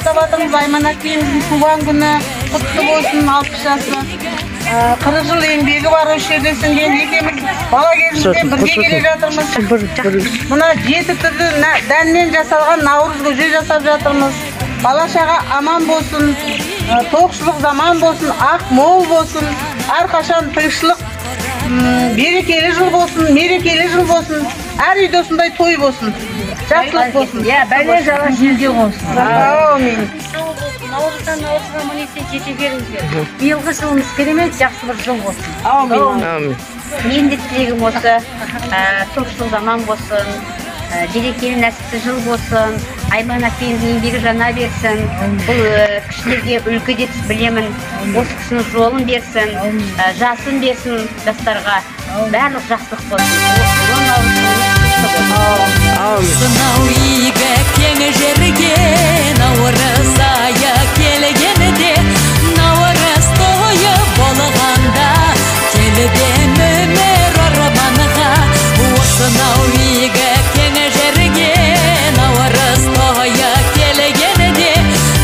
жасап жатырмыз. Айман әпкеміздің туған күні құтты болсын, 60 жасы. 40 жыл еңбегі бар осы жерде сіңген. Екеуміз бала кезімізден бірге келе жатырмыз. Мына 7 түрлі дәннен жасалған наурыз көже жасап жатырмыз. Бала шаға аман болсын, тоқшылық заман болсын, ақ мол болсын, әрқашан тіршілік берекелі жыл болсын, мерекелі жыл болсын, әр үйде осындай той болсын, жақсылық болсын. Бәле жала жерде болсын. Әумин. Наурыздан наурызға мінесе жете беріңіздер. Биылғы жылымыз керемет, жақсы бір жыл болсын. Әумин. Мен де тілегім осы, тоқшылық заман болсын, берекелі нәсіпті жыл болсын, Айман әпкеміздің еңбегі жана берсін. Бұл кішілерге үлгі деп білемін. Осы кісінің жолын берсін, жасын берсін жастарға. Барлық жақсылық болсын. Сынау игі кеңі жерге, наурыз айы келгенде, наурыз тойы болғанда, келбем өмір арманға. Осынау игі кеңі жерге, наурыз тойы келгенде,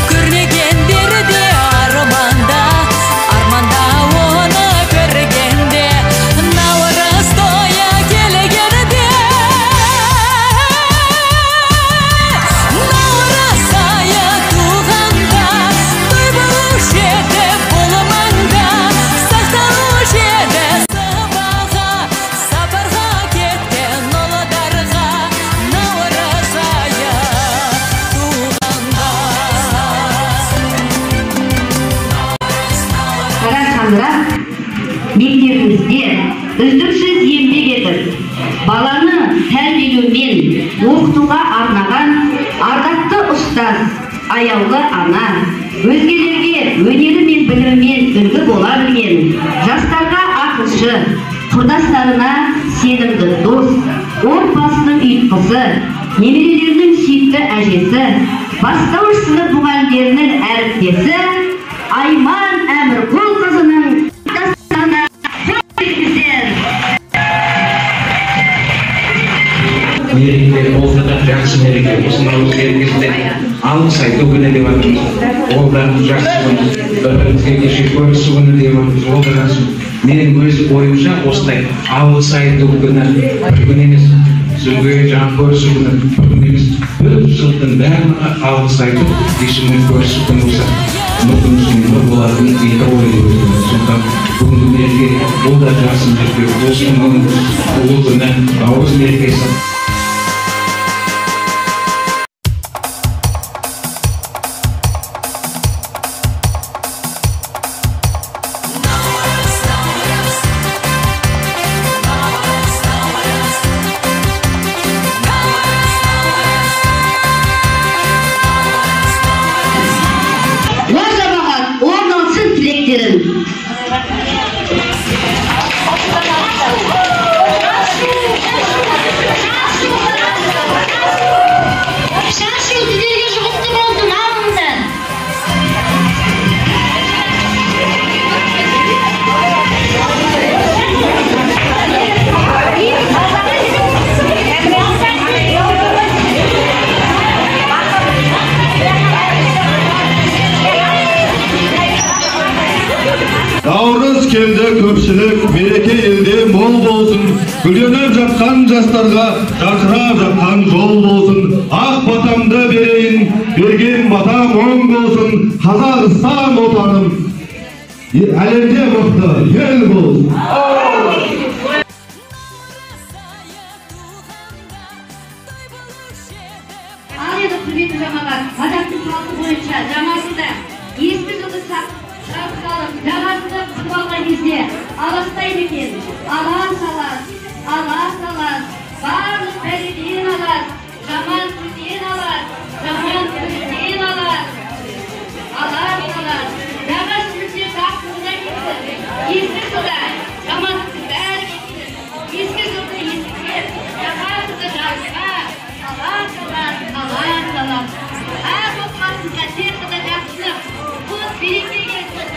көргендерде арманда, арманда оны көргенде, наурыз тойы келгенде, наурыз айы туғанда, той болушы еді бұл маңда, сақталушы еді сабаға, сапарға кеткен ұлдарға, наурыз айы туғанда. Қарағандыда мектебімізде үздіксіз еңбек етіп, баланы тәрбиелеумен оқытуға арнаған ардақты ұстаз, аяулы ана, өзгелерге өнері мен білімімен үлгі бола білген, жастарға ақылшы, құрдастарына сенімді дос, отбасының ұйытқысы, немерелерінің сүйікті әжесі, бастауыш сынып мұғалімдерінің әріптесі Айман Әмірқұлқызының жастарына көмектесіздер. Мереке болса да жақсы мереке. Осы наурыз мерекесінде алғыс айту күні деп жатырмыз. Ол да жақсы күн. Бір-бірімізге кеше көрісу күні деп жатырмыз. Ол да жақсы. Менің өз ойымша осындай алғыс айту күні бір күн емес. Сөзге жаңа көрісу күні бір күн емес. Бір жылдың бәріне алғыс айту, дешіммен көрісу күні болса. Мүмкін бір болатын еді ойлы. Сондықтан бүгінгі мереке ол да жақсы мереке. Осы күннің ұлы күні наурыз мерекесі. Наурыз келді көпшілік, береке елде мол болсын. Гүленіп жатқан жастарға жарқырап жатқан жол болсын. Ақ батамды берейін, берген батам оң болсын. Қазақстан отаным, әлемде мықты ел болсын. Ал еді құрметті жамағат, қазақтың салты бойынша жаңасында ескі жылды сақталып, жаңасында күтіп алған кезде аластайды екен. Алас, барлық бәледен алас, жаман сөзден алас, жаман сөзден алас. Жаңа сөзде тақуына кетсін. Ескі жылда жамандықтың бәрі кетсін. Ескі жылды ескілер, жаңа жылды жарысқа. Алас. Әр отбасында тек қана жақсылық, құт береке келсін.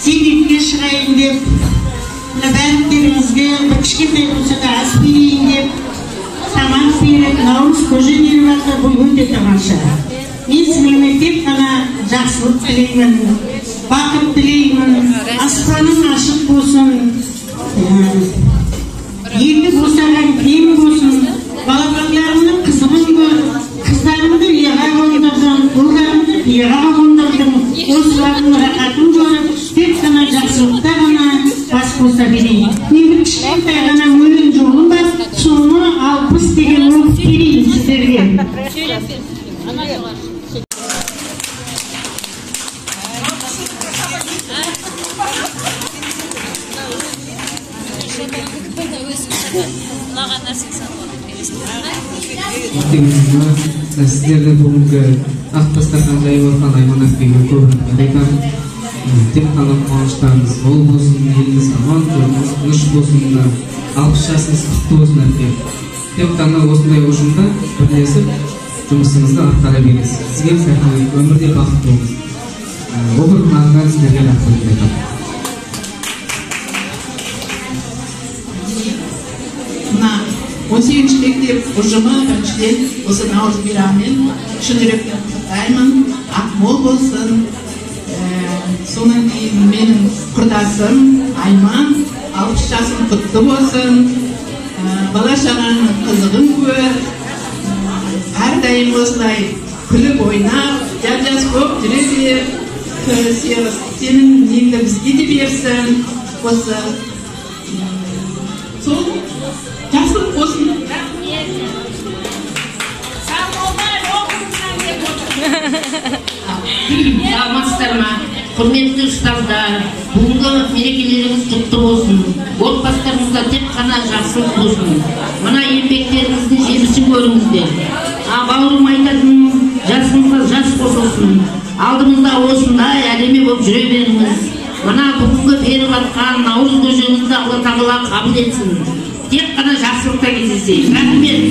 зейнетке шығайын деп, бәріктеріңізге кішкентай болса да ас берейін деп, тамақ беріп, наурыз көже беріп жатыр, бұл өте тамаша. Мен сізге тек қана жақсылық тілеймін, бақыт тілеймін, аспаның ашық болсын, енді босаған кем болсын, балаларымның қызығын көр, қыздарымды ұяға қондырдым, ұлдарымды ұяға қондырдым, осылардың рақатын көріп, тек қана жақсылықта ғана бас қоса берейін. Менің кішкентай ғана өлең жолым бар, соны 60 деген оқып берейін сіздерге. Сіздерді бүгінгі ақ дастархан жайып отқан Айман әпкеге көп рахмет айтамын. Тек қана қуаныштарыңыз мол болсын, еліңіз аман, жолыңыз тыныш болсын, 60 жасыңыз құтты болсын әпке. Тек қана осындай ұжымда бірлесіп жұмысыңызды атқара беріңіз. Сізге сәттілік, өмірде бақытты болыңыз. Оқырмандарыңыздан сіздерге рахмет айтамын. 18 мектеп ұжымы біріншіден осы наурыз мейрамымен шын жүректен құттықтаймын, ақмол болсын. Сонан кейін менің құрдасым Айман 60 жасың құтты болсын. Бала шағаның қызығын көр, әрдайым осылай күліп ойнап, жап-жас болып жүре бер. Сенің неңді бізге де берсін. Осы сол жақсылық болсын. Саламатсыздар ма? Құрметті ұстаздар, бүгінгі мерекелеріңіз құтты болсын. Отбасыларыңызда тек қана жақсылық болсын. Мына еңбектеріңіздің жемісін көріңіздер. Бауырым айтатын, жасыңызға жас қосылсын. Алдымызда осындай әдемі болып жүре беріңіз. Мына бүгінгі беріп жатқан наурыз көжеңізді Алла тағала қабыл етсін. Тек қана жақсылықта кездесейік. Рахмет.